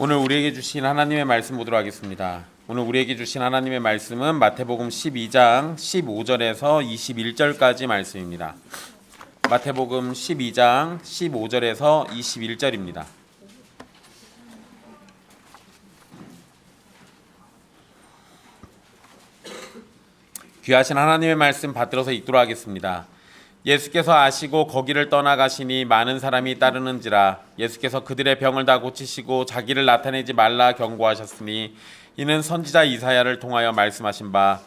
오늘 우리에게 주신 하나님의 말씀 보도록 하겠습니다. 오늘 우리에게 주신 하나님의 말씀은 마태복음 12장 15절에서 21절까지 말씀입니다. 마태복음 12장 15절에서 21절입니다. 귀하신 하나님의 말씀 받들어서 읽도록 하겠습니다. 예수께서 아시고 거기를 떠나가시니 많은 사람이 따르는지라. 예수께서 그들의 병을 다 고치시고 자기를 나타내지 말라 경고하셨으니 이는 선지자 이사야를 통하여 말씀하신 바,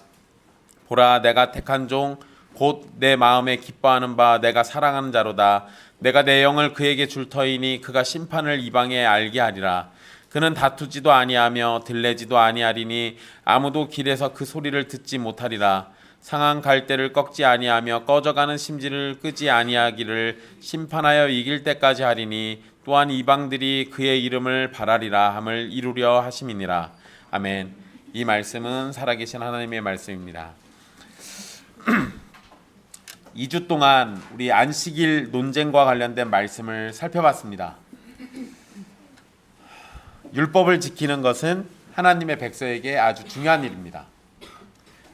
보라 내가 택한 종 곧 내 마음에 기뻐하는 바 내가 사랑하는 자로다. 내가 내 영을 그에게 줄 터이니 그가 심판을 이방에 알게 하리라. 그는 다투지도 아니하며 들레지도 아니하리니 아무도 길에서 그 소리를 듣지 못하리라. 상한 갈대를 꺾지 아니하며 꺼져가는 심지를 끄지 아니하기를 심판하여 이길 때까지 하리니 또한 이방들이 그의 이름을 바라리라 함을 이루려 하심이니라. 아멘. 이 말씀은 살아계신 하나님의 말씀입니다. 2주 동안 우리 안식일 논쟁과 관련된 말씀을 살펴봤습니다. 율법을 지키는 것은 하나님의 백성에게 아주 중요한 일입니다.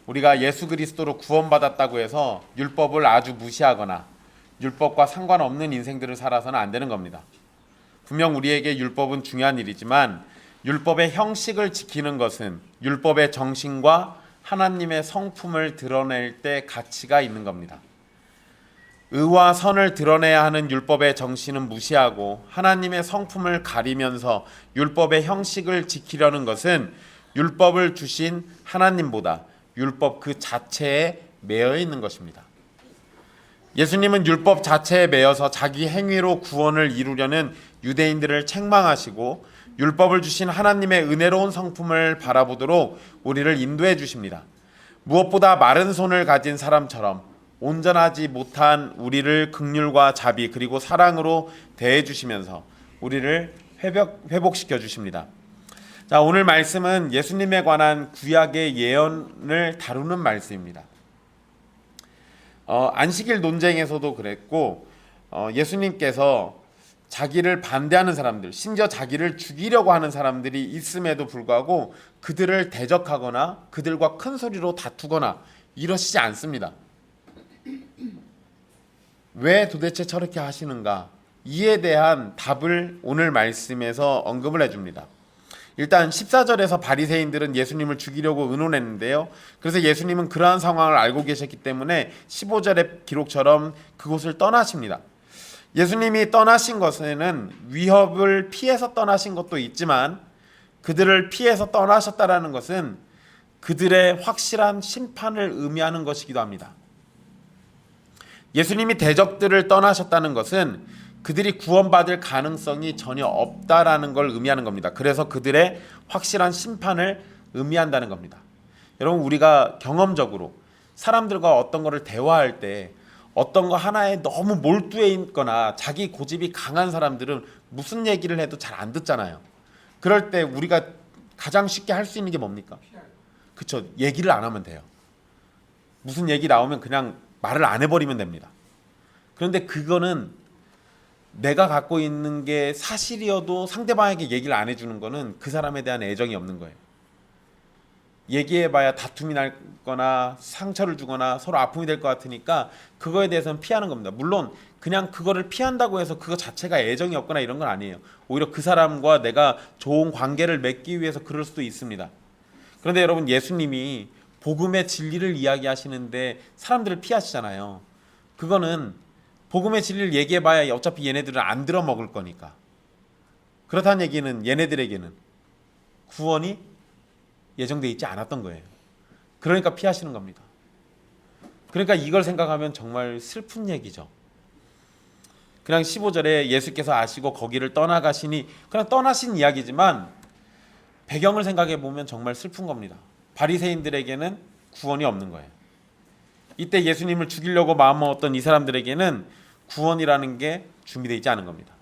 우리가 예수 그리스도로 구원받았다고 해서 율법을 아주 무시하거나 율법과 상관없는 인생들을 살아서는 안 되는 겁니다. 분명 우리에게 율법은 중요한 일이지만 율법의 형식을 지키는 것은 율법의 정신과 하나님의 성품을 드러낼 때 가치가 있는 겁니다. 의와 선을 드러내야 하는 율법의 정신은 무시하고 하나님의 성품을 가리면서 율법의 형식을 지키려는 것은 율법을 주신 하나님보다 율법 그 자체에 매여 있는 것입니다. 예수님은 율법 자체에 매여서 자기 행위로 구원을 이루려는 유대인들을 책망하시고 율법을 주신 하나님의 은혜로운 성품을 바라보도록 우리를 인도해 주십니다. 무엇보다 마른 손을 가진 사람처럼 온전하지 못한 우리를 긍휼과 자비 그리고 사랑으로 대해 주시면서 우리를 회복시켜 주십니다. 자, 오늘 말씀은 예수님에 관한 구약의 예언을 다루는 말씀입니다. 안식일 논쟁에서도 그랬고 예수님께서 자기를 반대하는 사람들, 심지어 자기를 죽이려고 하는 사람들이 있음에도 불구하고 그들을 대적하거나 그들과 큰 소리로 다투거나 이러시지 않습니다. 왜 도대체 저렇게 하시는가? 이에 대한 답을 오늘 말씀에서 언급을 해줍니다. 일단 14절에서 바리새인들은 예수님을 죽이려고 의논했는데요. 그래서 예수님은 그러한 상황을 알고 계셨기 때문에 15절의 기록처럼 그곳을 떠나십니다. 예수님이 떠나신 것에는 위협을 피해서 떠나신 것도 있지만 그들을 피해서 떠나셨다라는 것은 그들의 확실한 심판을 의미하는 것이기도 합니다. 예수님이 대적들을 떠나셨다는 것은 그들이 구원받을 가능성이 전혀 없다라는 걸 의미하는 겁니다. 그래서 그들의 확실한 심판을 의미한다는 겁니다. 여러분, 우리가 경험적으로 사람들과 어떤 거를 대화할 때 어떤 거 하나에 너무 몰두해 있거나 자기 고집이 강한 사람들은 무슨 얘기를 해도 잘 안 듣잖아요. 그럴 때 우리가 가장 쉽게 할 수 있는 게 뭡니까? 그렇죠. 얘기를 안 하면 돼요. 무슨 얘기 나오면 그냥 말을 안 해버리면 됩니다. 그런데 그거는 내가 갖고 있는 게 사실이어도 상대방에게 얘기를 안 해주는 거는 그 사람에 대한 애정이 없는 거예요. 얘기해봐야 다툼이 날 거나 상처를 주거나 서로 아픔이 될 것 같으니까 그거에 대해서는 피하는 겁니다. 물론 그냥 그거를 피한다고 해서 그거 자체가 애정이 없거나 이런 건 아니에요. 오히려 그 사람과 내가 좋은 관계를 맺기 위해서 그럴 수도 있습니다. 그런데 여러분, 예수님이 복음의 진리를 이야기하시는데 사람들을 피하시잖아요. 그거는 복음의 진리를 얘기해봐야 어차피 얘네들은 안 들어먹을 거니까. 그렇다는 얘기는 얘네들에게는 구원이 예정되어 있지 않았던 거예요. 그러니까 피하시는 겁니다. 그러니까 이걸 생각하면 정말 슬픈 얘기죠. 그냥 15절에 예수께서 아시고 거기를 떠나가시니 그냥 떠나신 이야기지만 배경을 생각해 보면 정말 슬픈 겁니다. 바리새인들에게는 구원이 없는 거예요. 이때 예수님을 죽이려고 마음먹었던 이 사람들에게는 구원이라는 게 준비되어 있지 않은 겁니다.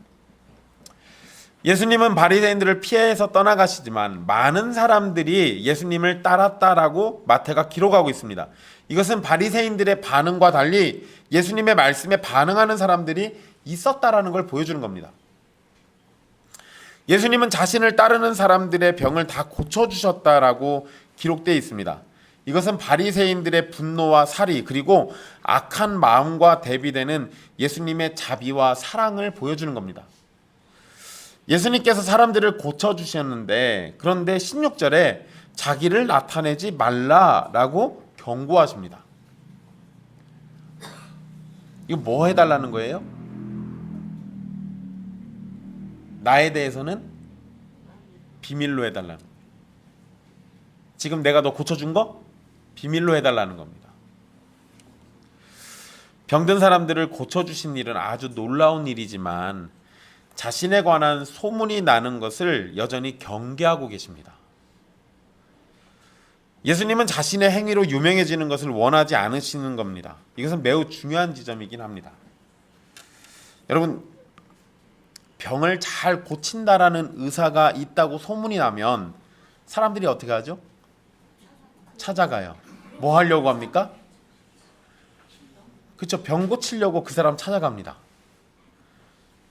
예수님은 바리새인들을 피해서 떠나가시지만 많은 사람들이 예수님을 따랐다라고 마태가 기록하고 있습니다. 이것은 바리새인들의 반응과 달리 예수님의 말씀에 반응하는 사람들이 있었다라는 걸 보여주는 겁니다. 예수님은 자신을 따르는 사람들의 병을 다 고쳐주셨다라고 기록되어 있습니다. 이것은 바리새인들의 분노와 살이 그리고 악한 마음과 대비되는 예수님의 자비와 사랑을 보여주는 겁니다. 예수님께서 사람들을 고쳐주셨는데 그런데 16절에 자기를 나타내지 말라라고 경고하십니다. 이거 뭐 해달라는 거예요? 나에 대해서는 비밀로 해달라는 거예요. 지금 내가 너 고쳐준 거 비밀로 해달라는 겁니다. 병든 사람들을 고쳐주신 일은 아주 놀라운 일이지만 자신에 관한 소문이 나는 것을 여전히 경계하고 계십니다. 예수님은 자신의 행위로 유명해지는 것을 원하지 않으시는 겁니다. 이것은 매우 중요한 지점이긴 합니다. 여러분, 병을 잘 고친다라는 의사가 있다고 소문이 나면 사람들이 어떻게 하죠? 찾아가요. 뭐 하려고 합니까? 그렇죠. 병 고치려고 그 사람 찾아갑니다.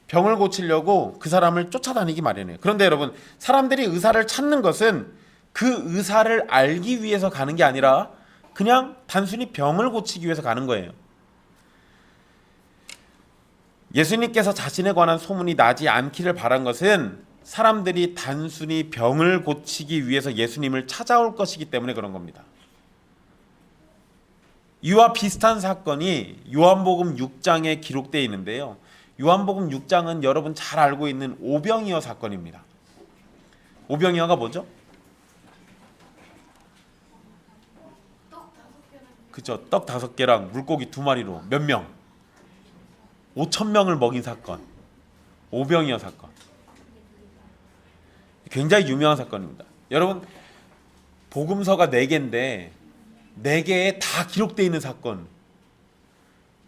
병을 고치려고 그 사람을 쫓아다니기 마련이에요. 그런데 여러분, 사람들이 의사를 찾는 것은 그 의사를 알기 위해서 가는 게 아니라 그냥 단순히 병을 고치기 위해서 가는 거예요. 예수님께서 자신에 관한 소문이 나지 않기를 바란 것은 사람들이 단순히 병을 고치기 위해서 예수님을 찾아올 것이기 때문에 그런 겁니다. 이와 비슷한 사건이 요한복음 6장에 기록되어 있는데요. 요한복음 6장은 여러분 잘 알고 있는 오병이어 사건입니다. 오병이어가 뭐죠? 그죠. 떡 5개랑 물고기 2마리로 몇 명? 5,000명을 먹인 사건. 오병이어 사건. 굉장히 유명한 사건입니다. 여러분, 복음서가 4개인데 4개에 다 기록되어 있는 사건.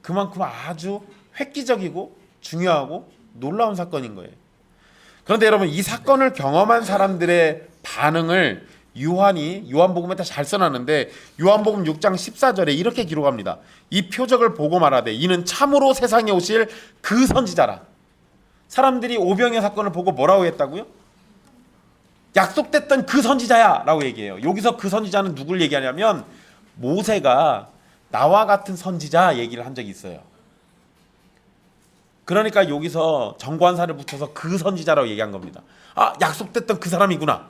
그만큼 아주 획기적이고 중요하고 놀라운 사건인 거예요. 그런데 여러분, 이 사건을 경험한 사람들의 반응을 요한복음에 잘 써놨는데 요한복음 6장 14절에 이렇게 기록합니다. 이 표적을 보고 말하되 이는 참으로 세상에 오실 그 선지자라. 사람들이 오병이어 사건을 보고 뭐라고 했다고요? 약속됐던 그 선지자야 라고 얘기해요. 여기서 그 선지자는 누굴 얘기하냐면 모세가 나와 같은 선지자 얘기를 한 적이 있어요. 그러니까 여기서 정관사를 붙여서 그 선지자라고 얘기한 겁니다. 아, 약속됐던 그 사람이구나.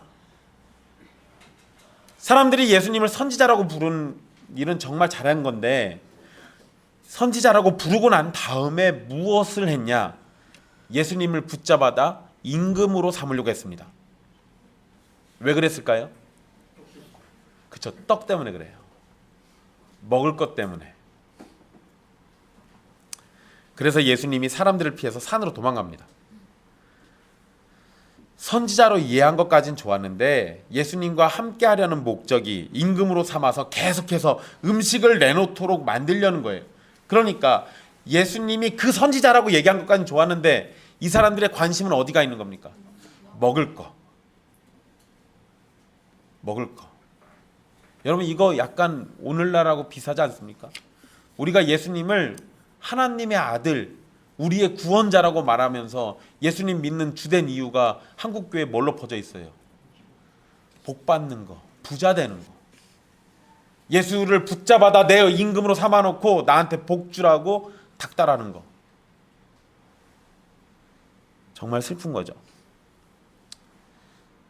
사람들이 예수님을 선지자라고 부른 일은 정말 잘한 건데 선지자라고 부르고 난 다음에 무엇을 했냐? 예수님을 붙잡아다 임금으로 삼으려고 했습니다. 왜 그랬을까요? 그쵸, 떡 때문에 그래요. 먹을 것 때문에. 그래서 예수님이 사람들을 피해서 산으로 도망갑니다. 선지자로 이해한 것까진 좋았는데 예수님과 함께 하려는 목적이 임금으로 삼아서 계속해서 음식을 내놓도록 만들려는 거예요. 그러니까 예수님이 그 선지자라고 얘기한 것까진 좋았는데 이 사람들의 관심은 어디가 있는 겁니까? 먹을 거. 먹을 거. 여러분, 이거 약간 오늘날하고 비슷하지 않습니까? 우리가 예수님을 하나님의 아들, 우리의 구원자라고 말하면서 예수님 믿는 주된 이유가 한국교회에 뭘로 퍼져 있어요? 복 받는 거, 부자 되는 거. 예수를 붙잡아다 내 임금으로 삼아놓고 나한테 복 주라고 닥달하는 거. 정말 슬픈 거죠.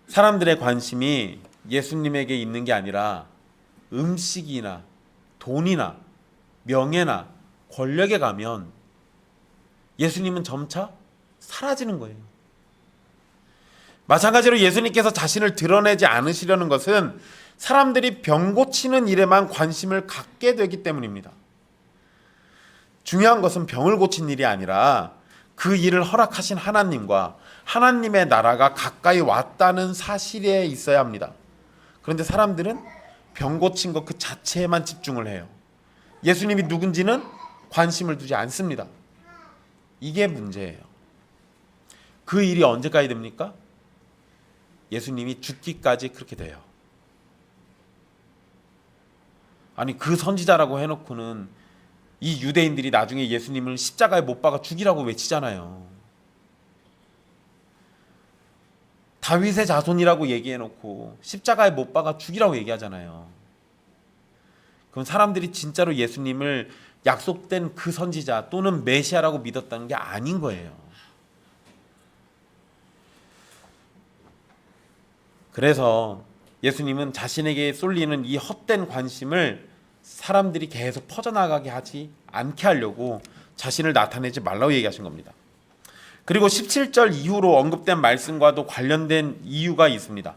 사람들의 관심이 예수님에게 있는 게 아니라 음식이나 돈이나 명예나 권력에 가면 예수님은 점차 사라지는 거예요. 마찬가지로 예수님께서 자신을 드러내지 않으시려는 것은 사람들이 병 고치는 일에만 관심을 갖게 되기 때문입니다. 중요한 것은 병을 고친 일이 아니라 그 일을 허락하신 하나님과 하나님의 나라가 가까이 왔다는 사실에 있어야 합니다. 그런데 사람들은 병 고친 것 그 자체에만 집중을 해요. 예수님이 누군지는 관심을 두지 않습니다. 이게 문제예요. 그 일이 언제까지 됩니까? 예수님이 죽기까지 그렇게 돼요. 아니, 그 선지자라고 해놓고는 이 유대인들이 나중에 예수님을 십자가에 못 박아 죽이라고 외치잖아요. 다윗의 자손이라고 얘기해놓고 십자가에 못 박아 죽이라고 얘기하잖아요. 그럼 사람들이 진짜로 예수님을 약속된 그 선지자 또는 메시아라고 믿었다는 게 아닌 거예요. 그래서 예수님은 자신에게 쏠리는 이 헛된 관심을 사람들이 계속 퍼져나가게 하지 않게 하려고 자신을 나타내지 말라고 얘기하신 겁니다. 그리고 17절 이후로 언급된 말씀과도 관련된 이유가 있습니다.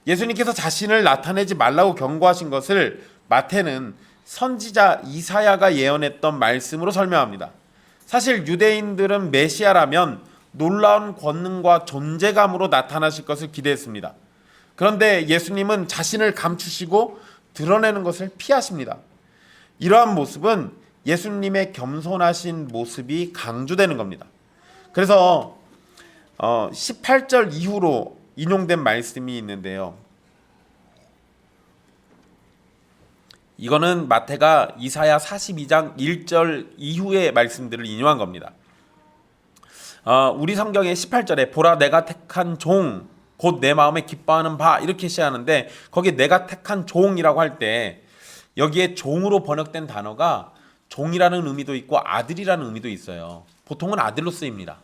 예수님께서 자신을 나타내지 말라고 경고하신 것을 마태는 선지자 이사야가 예언했던 말씀으로 설명합니다. 사실 유대인들은 메시아라면 놀라운 권능과 존재감으로 나타나실 것을 기대했습니다. 그런데 예수님은 자신을 감추시고 드러내는 것을 피하십니다. 이러한 모습은 예수님의 겸손하신 모습이 강조되는 겁니다. 그래서 18절 이후로 인용된 말씀이 있는데요. 이거는 마태가 이사야 42장 1절 이후의 말씀들을 인용한 겁니다. 우리 성경의 18절에 보라 내가 택한 종 곧 내 마음에 기뻐하는 바 이렇게 시작하는데 거기 내가 택한 종이라고 할 때 여기에 종으로 번역된 단어가 종이라는 의미도 있고 아들이라는 의미도 있어요. 보통은 아들로 쓰입니다.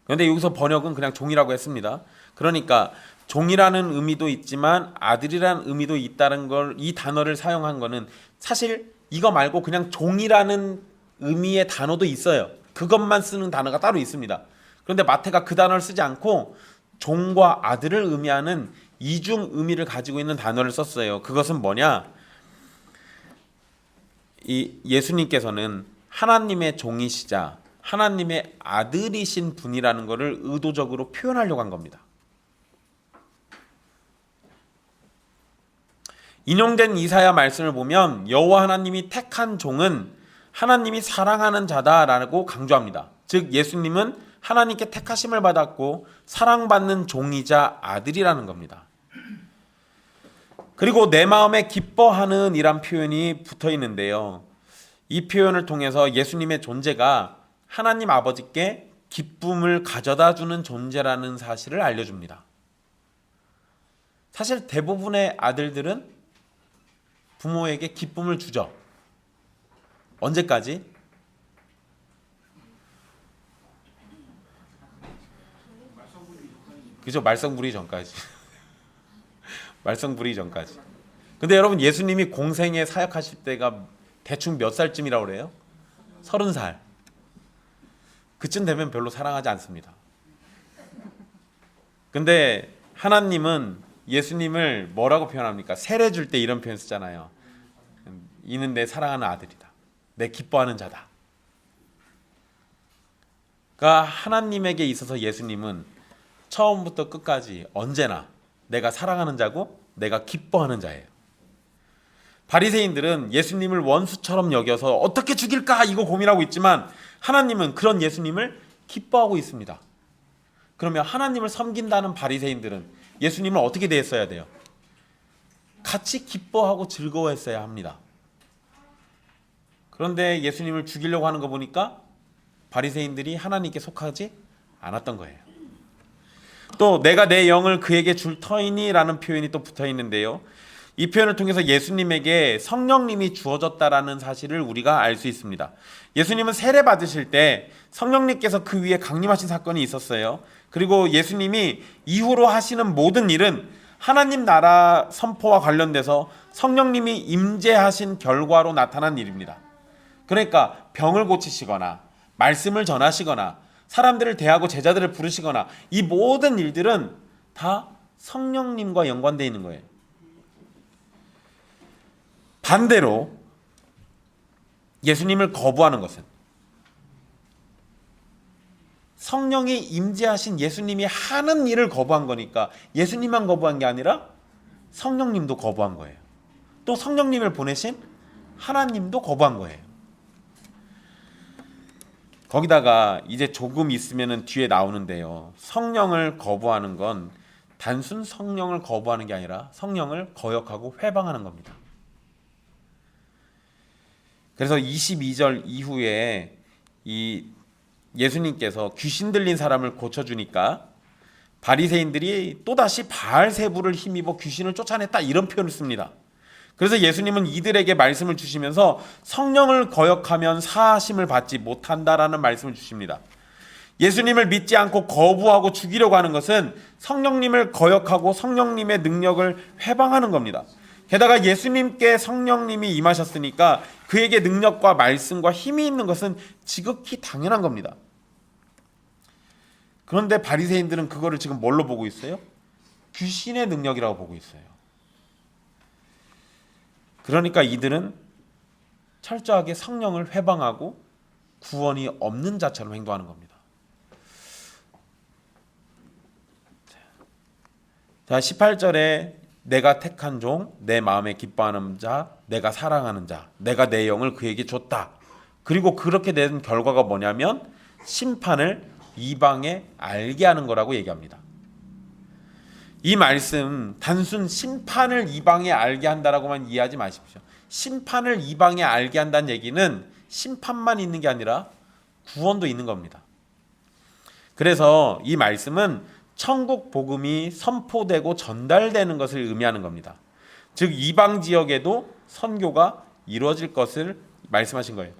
그런데 여기서 번역은 그냥 종이라고 했습니다. 그러니까 종이라는 의미도 있지만 아들이라는 의미도 있다는 걸 이 단어를 사용한 거는 사실 이거 말고 그냥 종이라는 의미의 단어도 있어요. 그것만 쓰는 단어가 따로 있습니다. 그런데 마태가 그 단어를 쓰지 않고 종과 아들을 의미하는 이중 의미를 가지고 있는 단어를 썼어요. 그것은 뭐냐? 이 예수님께서는 하나님의 종이시자 하나님의 아들이신 분이라는 것을 의도적으로 표현하려고 한 겁니다. 인용된 이사야 말씀을 보면 여호와 하나님이 택한 종은 하나님이 사랑하는 자다라고 강조합니다. 즉 예수님은 하나님께 택하심을 받았고 사랑받는 종이자 아들이라는 겁니다. 그리고 내 마음에 기뻐하는 이란 표현이 붙어 있는데요. 이 표현을 통해서 예수님의 존재가 하나님 아버지께 기쁨을 가져다 주는 존재라는 사실을 알려줍니다. 사실 대부분의 아들들은 부모에게 기쁨을 주죠. 언제까지? 그죠? 말썽 부리기 전까지. 말썽 부리기 전까지. 근데 여러분 예수님이 공생에 사역하실 때가 대충 몇 살쯤이라고 그래요? 30살. 그쯤 되면 별로 사랑하지 않습니다. 근데 하나님은 예수님을 뭐라고 표현합니까? 세례 줄 때 이런 표현 쓰잖아요. 이는 내 사랑하는 아들이다. 내 기뻐하는 자다. 그러니까 하나님에게 있어서 예수님은 처음부터 끝까지 언제나 내가 사랑하는 자고 내가 기뻐하는 자예요. 바리새인들은 예수님을 원수처럼 여겨서 어떻게 죽일까 이거 고민하고 있지만 하나님은 그런 예수님을 기뻐하고 있습니다. 그러면 하나님을 섬긴다는 바리새인들은 예수님을 어떻게 대했어야 돼요? 같이 기뻐하고 즐거워했어야 합니다. 그런데 예수님을 죽이려고 하는 거 보니까 바리새인들이 하나님께 속하지 않았던 거예요. 또 내가 내 영을 그에게 줄 터이니 라는 표현이 또 붙어 있는데요. 이 표현을 통해서 예수님에게 성령님이 주어졌다라는 사실을 우리가 알 수 있습니다. 예수님은 세례 받으실 때 성령님께서 그 위에 강림하신 사건이 있었어요. 그리고 예수님이 이후로 하시는 모든 일은 하나님 나라 선포와 관련돼서 성령님이 임재하신 결과로 나타난 일입니다. 그러니까 병을 고치시거나 말씀을 전하시거나 사람들을 대하고 제자들을 부르시거나 이 모든 일들은 다 성령님과 연관되어 있는 거예요. 반대로 예수님을 거부하는 것은 성령이 임재하신 예수님이 하는 일을 거부한 거니까 예수님만 거부한 게 아니라 성령님도 거부한 거예요. 또 성령님을 보내신 하나님도 거부한 거예요. 거기다가 이제 조금 있으면은 뒤에 나오는데요. 성령을 거부하는 건 단순 성령을 거부하는 게 아니라 성령을 거역하고 회방하는 겁니다. 그래서 22절 이후에 이 예수님께서 귀신 들린 사람을 고쳐주니까 바리새인들이 또다시 바알세부를 힘입어 귀신을 쫓아냈다 이런 표현을 씁니다. 그래서 예수님은 이들에게 말씀을 주시면서 성령을 거역하면 사하심을 받지 못한다라는 말씀을 주십니다. 예수님을 믿지 않고 거부하고 죽이려고 하는 것은 성령님을 거역하고 성령님의 능력을 회방하는 겁니다. 게다가 예수님께 성령님이 임하셨으니까 그에게 능력과 말씀과 힘이 있는 것은 지극히 당연한 겁니다. 그런데 바리새인들은 그거를 지금 뭘로 보고 있어요? 귀신의 능력이라고 보고 있어요. 그러니까 이들은 철저하게 성령을 회방하고 구원이 없는 자처럼 행동하는 겁니다. 자, 18절에 내가 택한 종, 내 마음에 기뻐하는 자, 내가 사랑하는 자, 내가 내 영을 그에게 줬다. 그리고 그렇게 된 결과가 뭐냐면 심판을 이방에 알게 하는 거라고 얘기합니다. 이 말씀 단순 심판을 이방에 알게 한다라고만 이해하지 마십시오. 심판을 이방에 알게 한다는 얘기는 심판만 있는 게 아니라 구원도 있는 겁니다. 그래서 이 말씀은 천국 복음이 선포되고 전달되는 것을 의미하는 겁니다. 즉 이방 지역에도 선교가 이루어질 것을 말씀하신 거예요.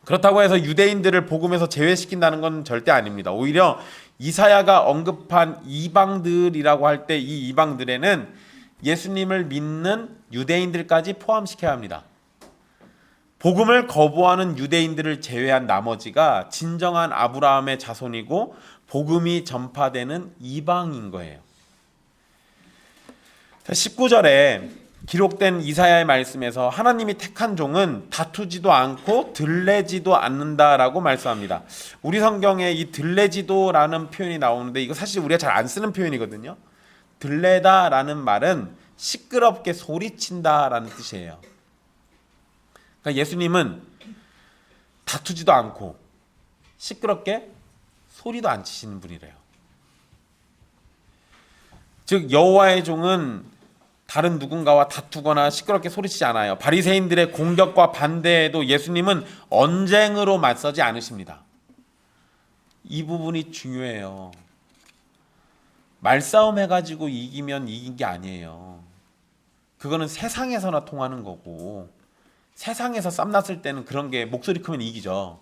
그렇다고 해서 유대인들을 복음에서 제외시킨다는 건 절대 아닙니다. 오히려 이사야가 언급한 이방들이라고 할 때 이 이방들에는 예수님을 믿는 유대인들까지 포함시켜야 합니다. 복음을 거부하는 유대인들을 제외한 나머지가 진정한 아브라함의 자손이고 복음이 전파되는 이방인 거예요. 19절에 기록된 이사야의 말씀에서 하나님이 택한 종은 다투지도 않고 들레지도 않는다라고 말씀합니다. 우리 성경에 이 들레지도라는 표현이 나오는데 이거 사실 우리가 잘 안 쓰는 표현이거든요. 들레다라는 말은 시끄럽게 소리친다라는 뜻이에요. 그러니까 예수님은 다투지도 않고 시끄럽게 소리도 안 치시는 분이래요. 즉 여호와의 종은 다른 누군가와 다투거나 시끄럽게 소리치지 않아요. 바리새인들의 공격과 반대에도 예수님은 언쟁으로 맞서지 않으십니다. 이 부분이 중요해요. 말싸움 해가지고 이기면 이긴 게 아니에요. 그거는 세상에서나 통하는 거고 세상에서 쌈났을 때는 그런 게 목소리 크면 이기죠.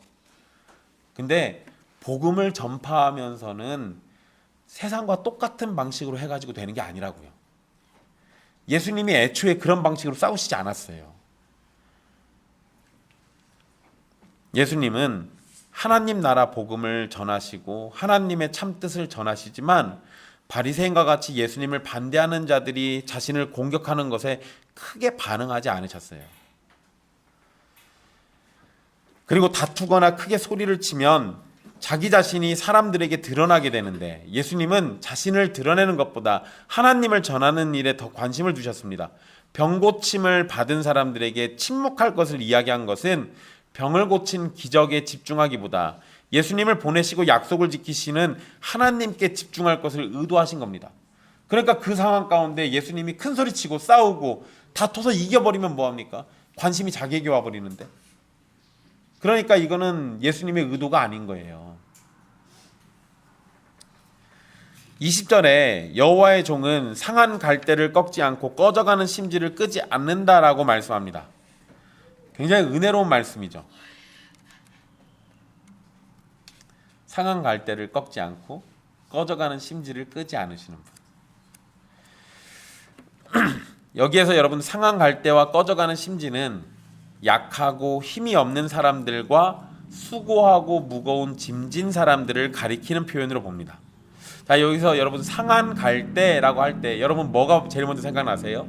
근데 복음을 전파하면서는 세상과 똑같은 방식으로 해가지고 되는 게 아니라고요. 예수님이 애초에 그런 방식으로 싸우시지 않았어요. 예수님은 하나님 나라 복음을 전하시고 하나님의 참뜻을 전하시지만 바리새인과 같이 예수님을 반대하는 자들이 자신을 공격하는 것에 크게 반응하지 않으셨어요. 그리고 다투거나 크게 소리를 치면 자기 자신이 사람들에게 드러나게 되는데 예수님은 자신을 드러내는 것보다 하나님을 전하는 일에 더 관심을 두셨습니다. 병고침을 받은 사람들에게 침묵할 것을 이야기한 것은 병을 고친 기적에 집중하기보다 예수님을 보내시고 약속을 지키시는 하나님께 집중할 것을 의도하신 겁니다. 그러니까 그 상황 가운데 예수님이 큰 소리치고 싸우고 다퉈서 이겨버리면 뭐합니까? 관심이 자기에게 와버리는데. 그러니까 이거는 예수님의 의도가 아닌 거예요. 20절에 여호와의 종은 상한 갈대를 꺾지 않고 꺼져가는 심지를 끄지 않는다라고 말씀합니다. 굉장히 은혜로운 말씀이죠. 상한 갈대를 꺾지 않고 꺼져가는 심지를 끄지 않으시는 분. 여기에서 여러분 상한 갈대와 꺼져가는 심지는 약하고 힘이 없는 사람들과 수고하고 무거운 짐진 사람들을 가리키는 표현으로 봅니다. 자, 여기서 여러분 상한 갈대라고 할 때 여러분 뭐가 제일 먼저 생각나세요?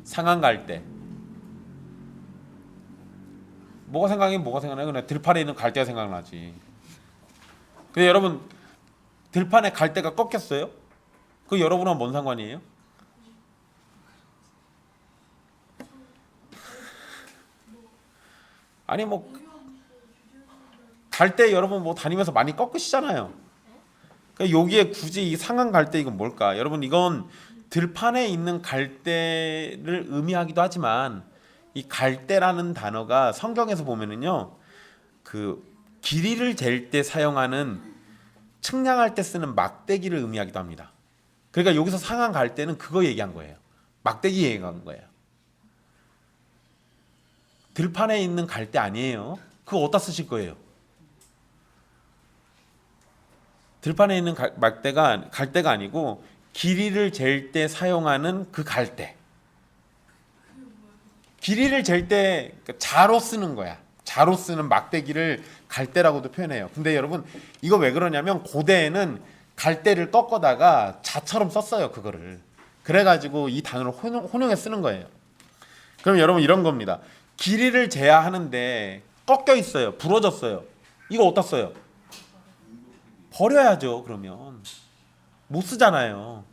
상한 갈대. 뭐가 생각나요? 그냥 들판에 있는 갈대가 생각나지. 근데 여러분 들판에 갈대가 꺾였어요? 그 여러분하고 뭔 상관이에요? 아니 뭐 갈대 여러분 뭐 다니면서 많이 꺾으시잖아요. 그러니까 여기에 굳이 이 상한 갈대 이건 뭘까? 여러분 이건 들판에 있는 갈대를 의미하기도 하지만 이 갈대라는 단어가 성경에서 보면은요 그 길이를 잴 때 사용하는 측량할 때 쓰는 막대기를 의미하기도 합니다. 그러니까 여기서 상한 갈대는 그거 얘기한 거예요. 막대기 얘기한 거예요. 들판에 있는 갈대 아니에요. 그거 어디다 쓰실 거예요? 들판에 있는 갈대가 아니고 길이를 잴 때 사용하는 그 갈대. 길이를 잴 때 자로 쓰는 거야. 자로 쓰는 막대기를 갈대라고도 표현해요. 근데 여러분 이거 왜 그러냐면 고대에는 갈대를 꺾어다가 자처럼 썼어요. 그거를. 그래가지고 이 단어를 혼용해 쓰는 거예요. 그럼 여러분 이런 겁니다. 길이를 재야 하는데 꺾여 있어요. 부러졌어요. 이거 어디다 써요? 버려야죠. 그러면 못 쓰잖아요.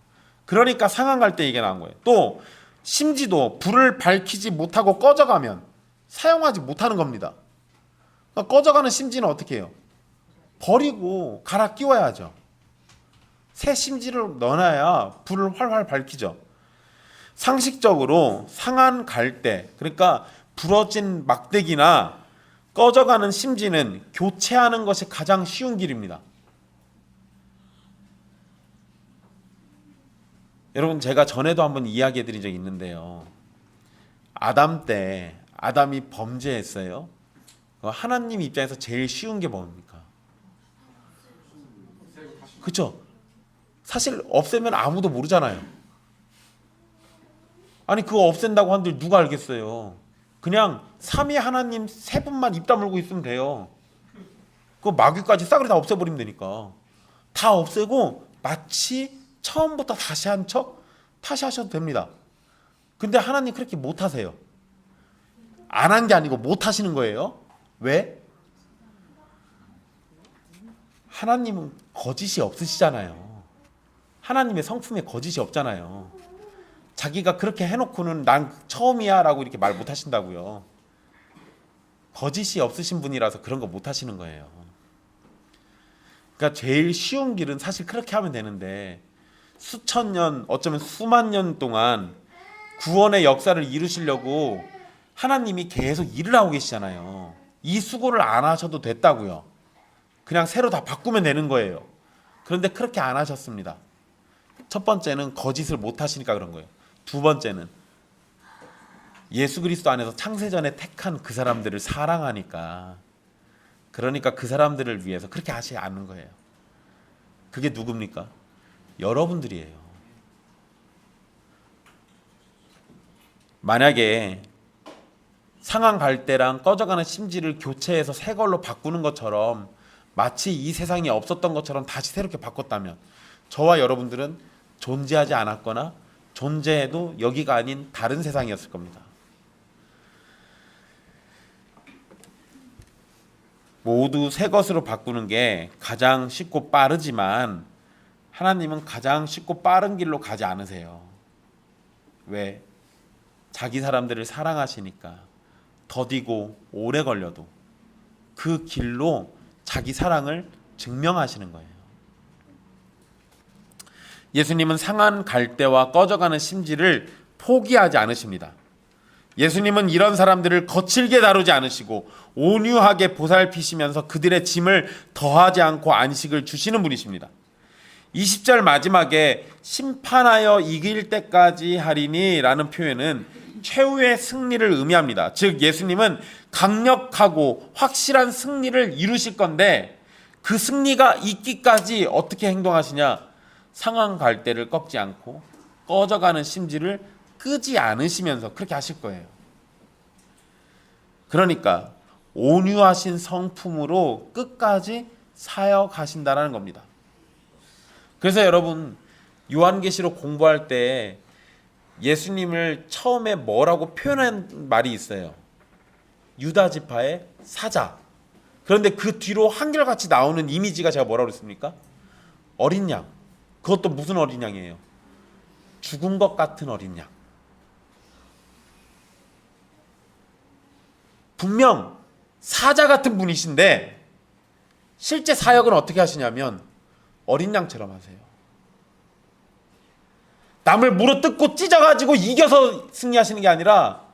그러니까 상한 갈대 이게 나온 거예요. 또 심지도 불을 밝히지 못하고 꺼져가면 사용하지 못하는 겁니다. 그러니까 꺼져가는 심지는 어떻게 해요? 버리고 갈아 끼워야죠. 새 심지를 넣어놔야 불을 활활 밝히죠. 상식적으로 상한 갈대, 그러니까 부러진 막대기나 꺼져가는 심지는 교체하는 것이 가장 쉬운 길입니다. 여러분 제가 전에도 한번 이야기해 드린 적이 있는데요. 아담 때 아담이 범죄했어요. 하나님 입장에서 제일 쉬운 게 뭡니까? 그렇죠? 사실 없애면 아무도 모르잖아요. 아니 그거 없앤다고 한들 누가 알겠어요. 그냥 삼위 하나님 세 분만 입 다물고 있으면 돼요. 그 마귀까지 싸그리 다 없애버리면 되니까. 다 없애고 마치 처음부터 다시 한 척 다시 하셔도 됩니다. 근데 하나님 그렇게 못 하세요. 안 한 게 아니고 못 하시는 거예요. 왜? 하나님은 거짓이 없으시잖아요. 하나님의 성품에 거짓이 없잖아요. 자기가 그렇게 해놓고는 난 처음이야 라고 이렇게 말 못 하신다고요. 거짓이 없으신 분이라서 그런 거 못 하시는 거예요. 그러니까 제일 쉬운 길은 사실 그렇게 하면 되는데 수천 년, 어쩌면 수만 년 동안 구원의 역사를 이루시려고 하나님이 계속 일을 하고 계시잖아요. 이 수고를 안 하셔도 됐다고요. 그냥 새로 다 바꾸면 되는 거예요. 그런데 그렇게 안 하셨습니다. 첫 번째는 거짓을 못 하시니까 그런 거예요. 두 번째는 예수 그리스도 안에서 창세전에 택한 그 사람들을 사랑하니까, 그러니까 그 사람들을 위해서 그렇게 하시지 않는 거예요. 그게 누굽니까? 여러분들이에요. 만약에 상한 갈대랑 꺼져가는 심지를 교체해서 새 걸로 바꾸는 것처럼 마치 이 세상이 없었던 것처럼 다시 새롭게 바꿨다면 저와 여러분들은 존재하지 않았거나 존재해도 여기가 아닌 다른 세상이었을 겁니다. 모두 새 것으로 바꾸는 게 가장 쉽고 빠르지만 하나님은 가장 쉽고 빠른 길로 가지 않으세요. 왜? 자기 사람들을 사랑하시니까 더디고 오래 걸려도 그 길로 자기 사랑을 증명하시는 거예요. 예수님은 상한 갈대와 꺼져가는 심지를 포기하지 않으십니다. 예수님은 이런 사람들을 거칠게 다루지 않으시고 온유하게 보살피시면서 그들의 짐을 더하지 않고 안식을 주시는 분이십니다. 20절 마지막에 심판하여 이길 때까지 하리니 라는 표현은 최후의 승리를 의미합니다. 즉 예수님은 강력하고 확실한 승리를 이루실 건데 그 승리가 있기까지 어떻게 행동하시냐? 상한 갈대를 꺾지 않고 꺼져가는 심지를 끄지 않으시면서 그렇게 하실 거예요. 그러니까 온유하신 성품으로 끝까지 사역하신다는 겁니다. 그래서 여러분 요한계시록 공부할 때 예수님을 처음에 뭐라고 표현한 말이 있어요. 유다 지파의 사자. 그런데 그 뒤로 한결같이 나오는 이미지가 제가 뭐라고 그랬습니까? 어린 양. 그것도 무슨 어린 양이에요? 죽은 것 같은 어린 양. 분명 사자 같은 분이신데 실제 사역은 어떻게 하시냐면 어린 양처럼 하세요. 남을 물어뜯고 찢어가지고 이겨서 승리하시는 게 아니라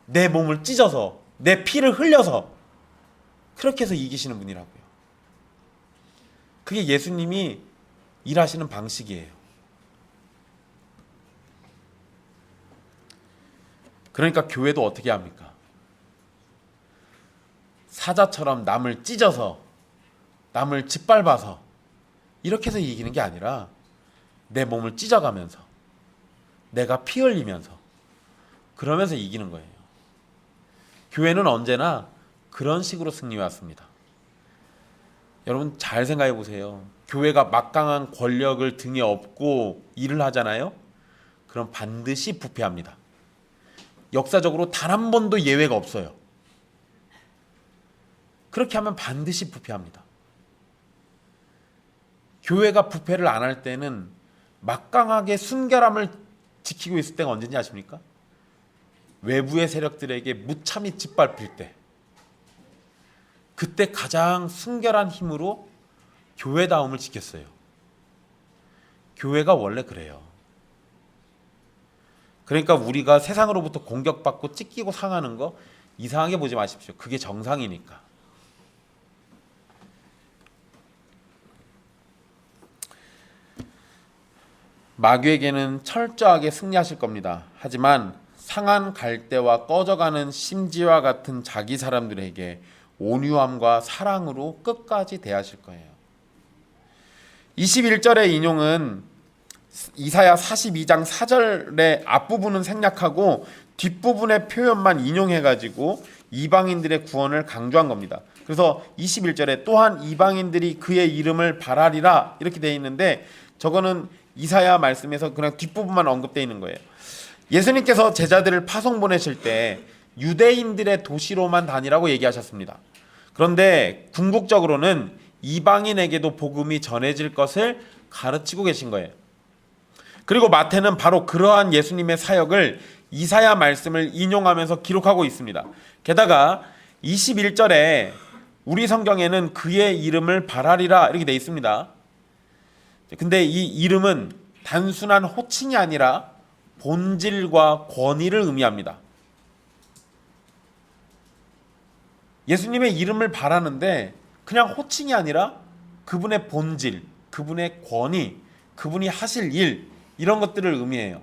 내 몸을 찢어서 내 피를 흘려서 그렇게 해서 이기시는 분이라고요. 그게 예수님이 일하시는 방식이에요. 그러니까 교회도 어떻게 합니까? 사자처럼 남을 찢어서, 남을 짓밟아서 이렇게 해서 이기는 게 아니라 내 몸을 찢어가면서, 내가 피 흘리면서, 그러면서 이기는 거예요. 교회는 언제나 그런 식으로 승리해왔습니다. 여러분 잘 생각해 보세요. 교회가 막강한 권력을 등에 업고 일을 하잖아요. 그럼 반드시 부패합니다. 역사적으로 단 한 번도 예외가 없어요. 그렇게 하면 반드시 부패합니다. 교회가 부패를 안 할 때는 막강하게 순결함을 지키고 있을 때가 언제인지 아십니까? 외부의 세력들에게 무참히 짓밟힐 때, 그때 가장 순결한 힘으로 교회다움을 지켰어요. 교회가 원래 그래요. 그러니까 우리가 세상으로부터 공격받고 찢기고 상하는 거 이상하게 보지 마십시오. 그게 정상이니까. 마귀에게는 철저하게 승리하실 겁니다. 하지만 상한 갈대와 꺼져가는 심지와 같은 자기 사람들에게 온유함과 사랑으로 끝까지 대하실 거예요. 21절의 인용은 이사야 42장 4절의 앞부분은 생략하고 뒷부분의 표현만 인용해가지고 이방인들의 구원을 강조한 겁니다. 그래서 21절에 또한 이방인들이 그의 이름을 바라리라 이렇게 되어 있는데, 저거는 이사야 말씀에서 그냥 뒷부분만 언급되어 있는 거예요. 예수님께서 제자들을 파송 보내실 때 유대인들의 도시로만 다니라고 얘기하셨습니다. 그런데 궁극적으로는 이방인에게도 복음이 전해질 것을 가르치고 계신 거예요. 그리고 마태는 바로 그러한 예수님의 사역을 이사야 말씀을 인용하면서 기록하고 있습니다. 게다가 21절에 우리 성경에는 그의 이름을 바라리라 이렇게 되어 있습니다. 근데 이 이름은 단순한 호칭이 아니라 본질과 권위를 의미합니다. 예수님의 이름을 바라는데 그냥 호칭이 아니라 그분의 본질, 그분의 권위, 그분이 하실 일, 이런 것들을 의미해요.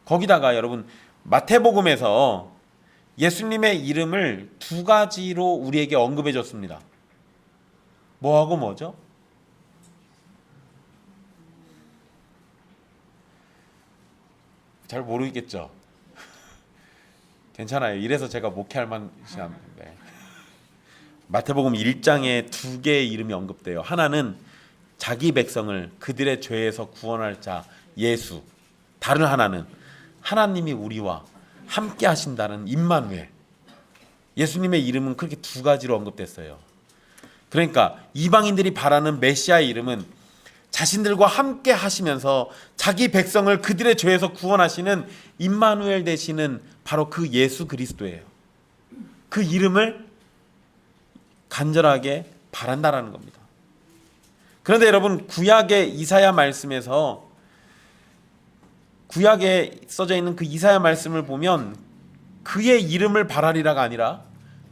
거기다가 여러분 마태복음에서 예수님의 이름을 두 가지로 우리에게 언급해 줬습니다. 뭐하고 뭐죠? 잘 모르겠죠? 괜찮아요. 이래서 제가 목회할 만치 않는데. 마태복음 1장에 두 개의 이름이 언급돼요. 하나는 자기 백성을 그들의 죄에서 구원할 자 예수, 다른 하나는 하나님이 우리와 함께 하신다는 임마누엘. 예수님의 이름은 그렇게 두 가지로 언급됐어요. 그러니까 이방인들이 바라는 메시아의 이름은 자신들과 함께 하시면서 자기 백성을 그들의 죄에서 구원하시는 임마누엘 되시는 바로 그 예수 그리스도예요. 그 이름을 간절하게 바란다라는 겁니다. 그런데 여러분 구약의 이사야 말씀에서, 구약에 써져 있는 그 이사야 말씀을 보면 그의 이름을 바라리라가 아니라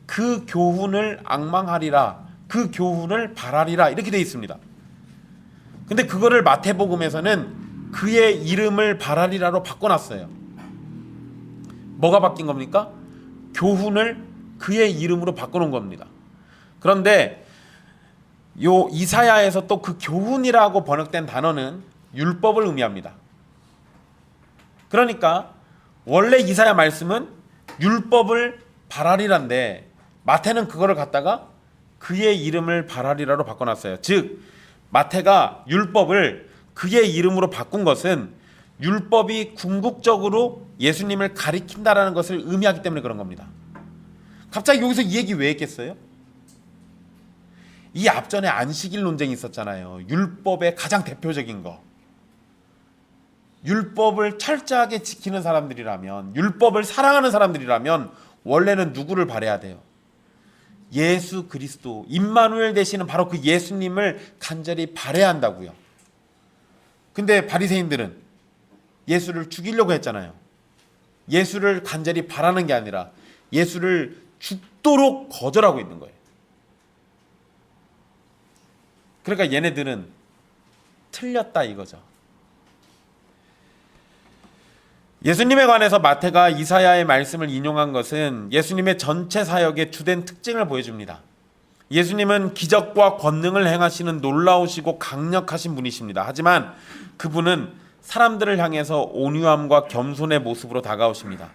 그 교훈을 앙망하리라, 그 교훈을 바라리라 이렇게 되어 있습니다. 근데 그거를 마태복음에서는 그의 이름을 바라리라로 바꿔놨어요. 뭐가 바뀐 겁니까? 교훈을 그의 이름으로 바꿔놓은 겁니다. 그런데 요 이사야에서 또 그 교훈이라고 번역된 단어는 율법을 의미합니다. 그러니까 원래 이사야 말씀은 율법을 바라리라인데 마태는 그거를 갖다가 그의 이름을 바라리라로 바꿔놨어요. 즉 마태가 율법을 그의 이름으로 바꾼 것은 율법이 궁극적으로 예수님을 가리킨다라는 것을 의미하기 때문에 그런 겁니다. 갑자기 여기서 이 얘기 왜 했겠어요? 이 앞전에 안식일 논쟁이 있었잖아요. 율법의 가장 대표적인 거. 율법을 철저하게 지키는 사람들이라면, 율법을 사랑하는 사람들이라면 원래는 누구를 바라야 돼요? 예수 그리스도, 임마누엘 되시는 바로 그 예수님을 간절히 바라야 한다고요. 근데 바리새인들은 예수를 죽이려고 했잖아요. 예수를 간절히 바라는 게 아니라 예수를 죽도록 거절하고 있는 거예요. 그러니까 얘네들은 틀렸다 이거죠. 예수님에 관해서 마태가 이사야의 말씀을 인용한 것은 예수님의 전체 사역의 주된 특징을 보여줍니다. 예수님은 기적과 권능을 행하시는 놀라우시고 강력하신 분이십니다. 하지만 그분은 사람들을 향해서 온유함과 겸손의 모습으로 다가오십니다.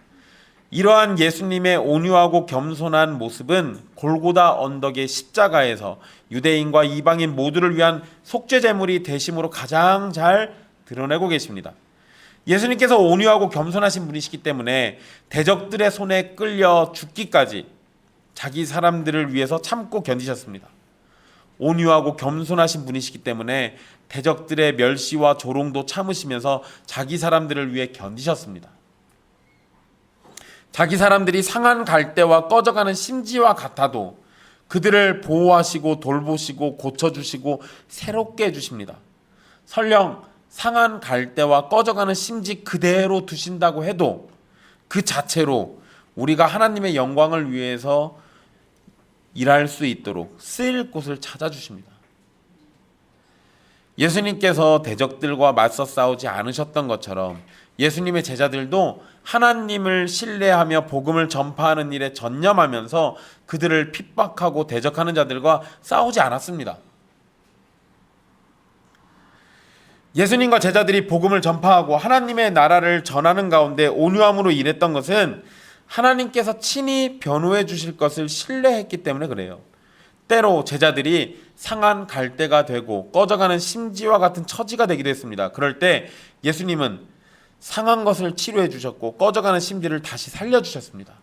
이러한 예수님의 온유하고 겸손한 모습은 골고다 언덕의 십자가에서 유대인과 이방인 모두를 위한 속죄 제물이 되심으로 가장 잘 드러내고 계십니다. 예수님께서 온유하고 겸손하신 분이시기 때문에 대적들의 손에 끌려 죽기까지 자기 사람들을 위해서 참고 견디셨습니다. 온유하고 겸손하신 분이시기 때문에 대적들의 멸시와 조롱도 참으시면서 자기 사람들을 위해 견디셨습니다. 자기 사람들이 상한 갈대와 꺼져가는 심지와 같아도 그들을 보호하시고 돌보시고 고쳐주시고 새롭게 해주십니다. 설령 상한 갈대와 꺼져가는 심지 그대로 두신다고 해도 그 자체로 우리가 하나님의 영광을 위해서 일할 수 있도록 쓰일 곳을 찾아주십니다. 예수님께서 대적들과 맞서 싸우지 않으셨던 것처럼 예수님의 제자들도 하나님을 신뢰하며 복음을 전파하는 일에 전념하면서 그들을 핍박하고 대적하는 자들과 싸우지 않았습니다. 예수님과 제자들이 복음을 전파하고 하나님의 나라를 전하는 가운데 온유함으로 일했던 것은 하나님께서 친히 변호해 주실 것을 신뢰했기 때문에 그래요. 때로 제자들이 상한 갈대가 되고 꺼져가는 심지와 같은 처지가 되기도 했습니다. 그럴 때 예수님은 상한 것을 치료해 주셨고 꺼져가는 심지를 다시 살려주셨습니다.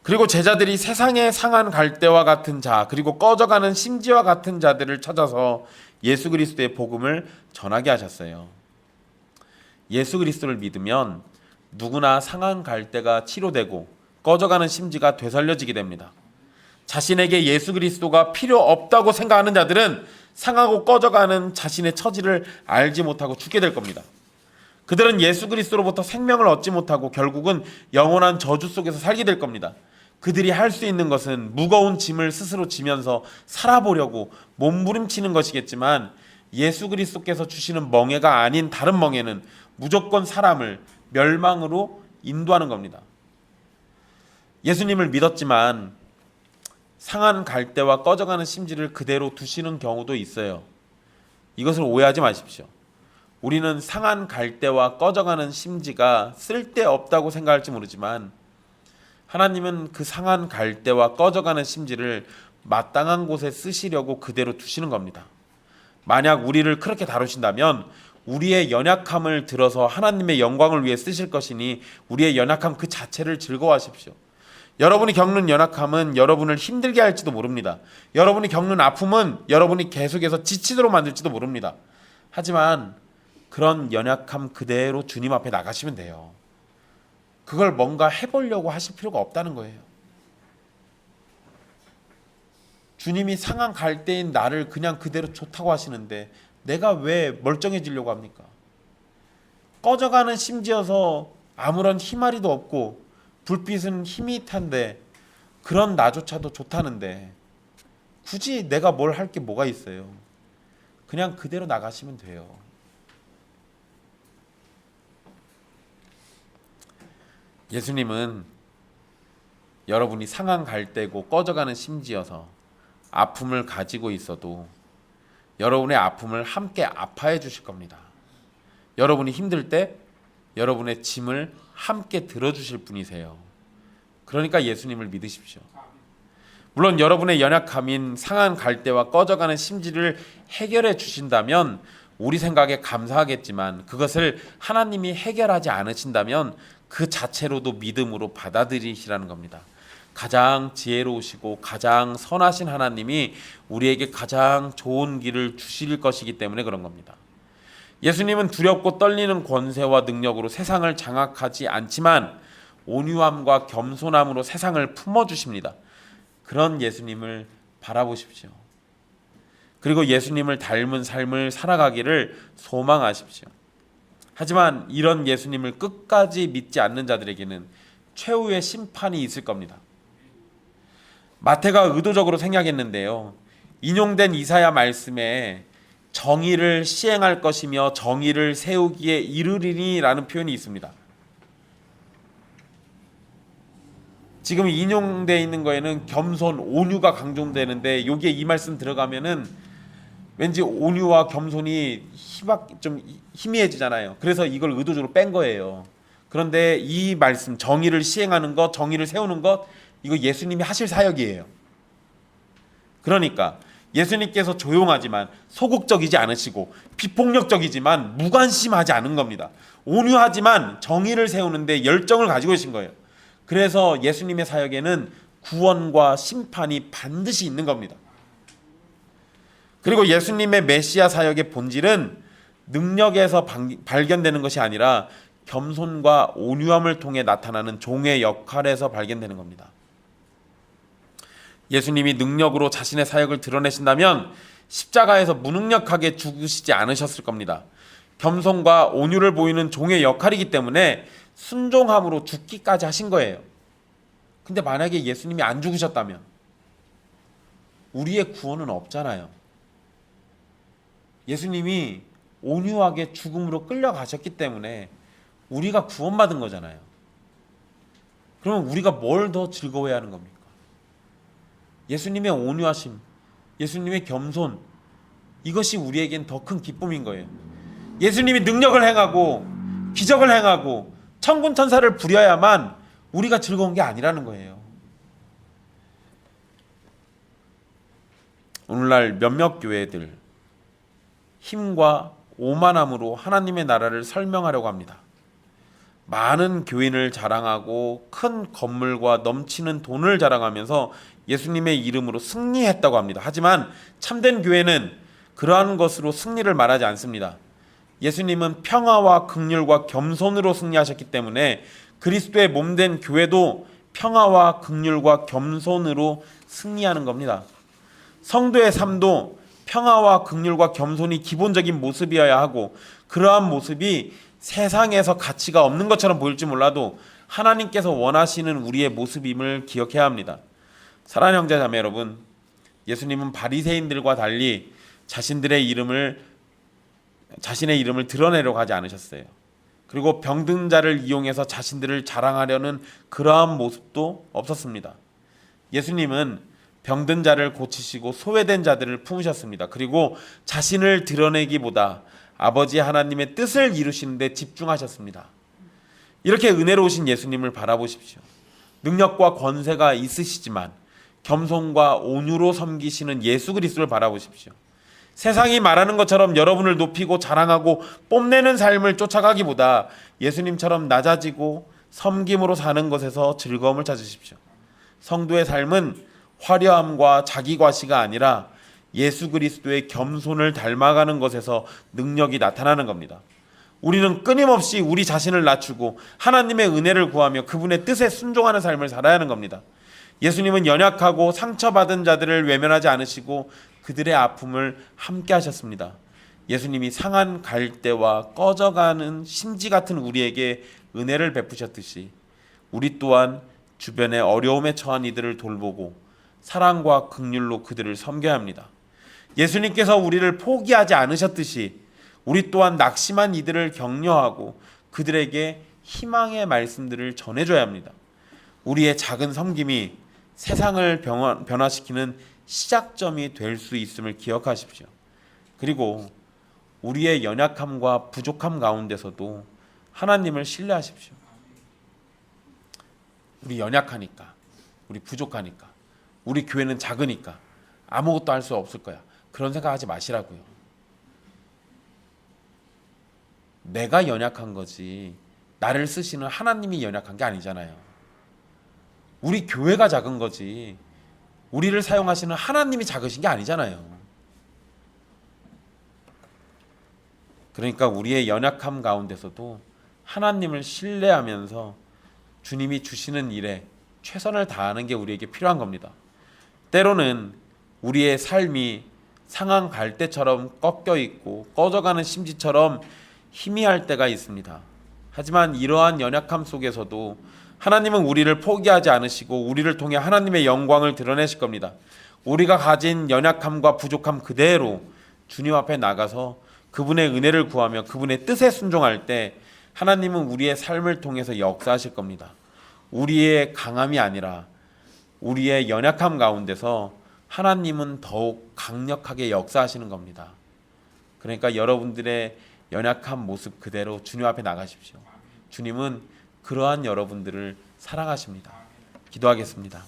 그리고 제자들이 세상의 상한 갈대와 같은 자 그리고 꺼져가는 심지와 같은 자들을 찾아서 예수 그리스도의 복음을 전하게 하셨어요. 예수 그리스도를 믿으면 누구나 상한 갈대가 치료되고 꺼져가는 심지가 되살려지게 됩니다. 자신에게 예수 그리스도가 필요 없다고 생각하는 자들은 상하고 꺼져가는 자신의 처지를 알지 못하고 죽게 될 겁니다. 그들은 예수 그리스도로부터 생명을 얻지 못하고 결국은 영원한 저주 속에서 살게 될 겁니다. 그들이 할 수 있는 것은 무거운 짐을 스스로 지면서 살아보려고 몸부림치는 것이겠지만 예수 그리스도께서 주시는 멍에가 아닌 다른 멍에는 무조건 사람을 멸망으로 인도하는 겁니다. 예수님을 믿었지만 상한 갈대와 꺼져가는 심지를 그대로 두시는 경우도 있어요. 이것을 오해하지 마십시오. 우리는 상한 갈대와 꺼져가는 심지가 쓸데없다고 생각할지 모르지만 하나님은 그 상한 갈대와 꺼져가는 심지를 마땅한 곳에 쓰시려고 그대로 두시는 겁니다. 만약 우리를 그렇게 다루신다면 우리의 연약함을 들어서 하나님의 영광을 위해 쓰실 것이니 우리의 연약함 그 자체를 즐거워하십시오. 여러분이 겪는 연약함은 여러분을 힘들게 할지도 모릅니다. 여러분이 겪는 아픔은 여러분이 계속해서 지치도록 만들지도 모릅니다. 하지만 그런 연약함 그대로 주님 앞에 나가시면 돼요. 그걸 뭔가 해보려고 하실 필요가 없다는 거예요. 주님이 상한 갈대인 나를 그냥 그대로 좋다고 하시는데 내가 왜 멀쩡해지려고 합니까? 꺼져가는 심지어서 아무런 희마리도 없고 불빛은 희밋한데 그런 나조차도 좋다는데 굳이 내가 뭘 할 게 뭐가 있어요? 그냥 그대로 나가시면 돼요. 예수님은 여러분이 상한 갈대고 꺼져가는 심지어서 아픔을 가지고 있어도 여러분의 아픔을 함께 아파해 주실 겁니다. 여러분이 힘들 때 여러분의 짐을 함께 들어주실 분이세요. 그러니까 예수님을 믿으십시오. 물론 여러분의 연약함인 상한 갈대와 꺼져가는 심지를 해결해 주신다면 우리 생각에 감사하겠지만 그것을 하나님이 해결하지 않으신다면 그 자체로도 믿음으로 받아들이시라는 겁니다. 가장 지혜로우시고 가장 선하신 하나님이 우리에게 가장 좋은 길을 주실 것이기 때문에 그런 겁니다. 예수님은 두렵고 떨리는 권세와 능력으로 세상을 장악하지 않지만 온유함과 겸손함으로 세상을 품어주십니다. 그런 예수님을 바라보십시오. 그리고 예수님을 닮은 삶을 살아가기를 소망하십시오. 하지만 이런 예수님을 끝까지 믿지 않는 자들에게는 최후의 심판이 있을 겁니다. 마태가 의도적으로 생략했는데요. 인용된 이사야 말씀에 정의를 시행할 것이며 정의를 세우기에 이르리니라는 표현이 있습니다. 지금 인용되어 있는 거에는 겸손, 온유가 강조되는데 여기에 이 말씀 들어가면은 왠지 온유와 겸손이 좀 희미해지잖아요. 그래서 이걸 의도적으로 뺀 거예요. 그런데 이 말씀, 정의를 시행하는 것, 정의를 세우는 것, 이거 예수님이 하실 사역이에요. 그러니까 예수님께서 조용하지만 소극적이지 않으시고 비폭력적이지만 무관심하지 않은 겁니다. 온유하지만 정의를 세우는데 열정을 가지고 계신 거예요. 그래서 예수님의 사역에는 구원과 심판이 반드시 있는 겁니다. 그리고 예수님의 메시아 사역의 본질은 능력에서 발견되는 것이 아니라 겸손과 온유함을 통해 나타나는 종의 역할에서 발견되는 겁니다. 예수님이 능력으로 자신의 사역을 드러내신다면 십자가에서 무능력하게 죽으시지 않으셨을 겁니다. 겸손과 온유를 보이는 종의 역할이기 때문에 순종함으로 죽기까지 하신 거예요. 근데 만약에 예수님이 안 죽으셨다면 우리의 구원은 없잖아요. 예수님이 온유하게 죽음으로 끌려가셨기 때문에 우리가 구원받은 거잖아요. 그러면 우리가 뭘 더 즐거워해야 하는 겁니까? 예수님의 온유하심, 예수님의 겸손, 이것이 우리에겐 더 큰 기쁨인 거예요. 예수님이 능력을 행하고 기적을 행하고 천군 천사를 부려야만 우리가 즐거운 게 아니라는 거예요. 오늘날 몇몇 교회들 힘과 오만함으로 하나님의 나라를 설명하려고 합니다. 많은 교인을 자랑하고 큰 건물과 넘치는 돈을 자랑하면서 예수님의 이름으로 승리했다고 합니다. 하지만 참된 교회는 그러한 것으로 승리를 말하지 않습니다. 예수님은 평화와 긍휼과 겸손으로 승리하셨기 때문에 그리스도의 몸된 교회도 평화와 긍휼과 겸손으로 승리하는 겁니다. 성도의 삶도 평화와 긍휼과 겸손이 기본적인 모습이어야 하고, 그러한 모습이 세상에서 가치가 없는 것처럼 보일지 몰라도 하나님께서 원하시는 우리의 모습임을 기억해야 합니다. 사랑하는 형제 자매 여러분, 예수님은 바리새인들과 달리 자신의 이름을 드러내려고 하지 않으셨어요. 그리고 병든 자를 이용해서 자신들을 자랑하려는 그러한 모습도 없었습니다. 예수님은 병든 자를 고치시고 소외된 자들을 품으셨습니다. 그리고 자신을 드러내기보다 아버지 하나님의 뜻을 이루시는 데 집중하셨습니다. 이렇게 은혜로우신 예수님을 바라보십시오. 능력과 권세가 있으시지만 겸손과 온유로 섬기시는 예수 그리스도를 바라보십시오. 세상이 말하는 것처럼 여러분을 높이고 자랑하고 뽐내는 삶을 쫓아가기보다 예수님처럼 낮아지고 섬김으로 사는 것에서 즐거움을 찾으십시오. 성도의 삶은 화려함과 자기과시가 아니라 예수 그리스도의 겸손을 닮아가는 것에서 능력이 나타나는 겁니다. 우리는 끊임없이 우리 자신을 낮추고 하나님의 은혜를 구하며 그분의 뜻에 순종하는 삶을 살아야 하는 겁니다. 예수님은 연약하고 상처받은 자들을 외면하지 않으시고 그들의 아픔을 함께 하셨습니다. 예수님이 상한 갈대와 꺼져가는 심지 같은 우리에게 은혜를 베푸셨듯이 우리 또한 주변에 어려움에 처한 이들을 돌보고 사랑과 긍휼로 그들을 섬겨야 합니다. 예수님께서 우리를 포기하지 않으셨듯이 우리 또한 낙심한 이들을 격려하고 그들에게 희망의 말씀들을 전해줘야 합니다. 우리의 작은 섬김이 세상을 변화시키는 시작점이 될 수 있음을 기억하십시오. 그리고 우리의 연약함과 부족함 가운데서도 하나님을 신뢰하십시오. 우리 연약하니까, 우리 부족하니까, 우리 교회는 작으니까 아무것도 할 수 없을 거야, 그런 생각하지 마시라고요. 내가 연약한 거지 나를 쓰시는 하나님이 연약한 게 아니잖아요. 우리 교회가 작은 거지 우리를 사용하시는 하나님이 작으신 게 아니잖아요. 그러니까 우리의 연약함 가운데서도 하나님을 신뢰하면서 주님이 주시는 일에 최선을 다하는 게 우리에게 필요한 겁니다. 때로는 우리의 삶이 상한 갈대처럼 꺾여 있고 꺼져가는 심지처럼 희미할 때가 있습니다. 하지만 이러한 연약함 속에서도 하나님은 우리를 포기하지 않으시고 우리를 통해 하나님의 영광을 드러내실 겁니다. 우리가 가진 연약함과 부족함 그대로 주님 앞에 나가서 그분의 은혜를 구하며 그분의 뜻에 순종할 때 하나님은 우리의 삶을 통해서 역사하실 겁니다. 우리의 강함이 아니라 우리의 연약함 가운데서 하나님은 더욱 강력하게 역사하시는 겁니다. 그러니까 여러분들의 연약한 모습 그대로 주님 앞에 나가십시오. 주님은 그러한 여러분들을 사랑하십니다. 기도하겠습니다.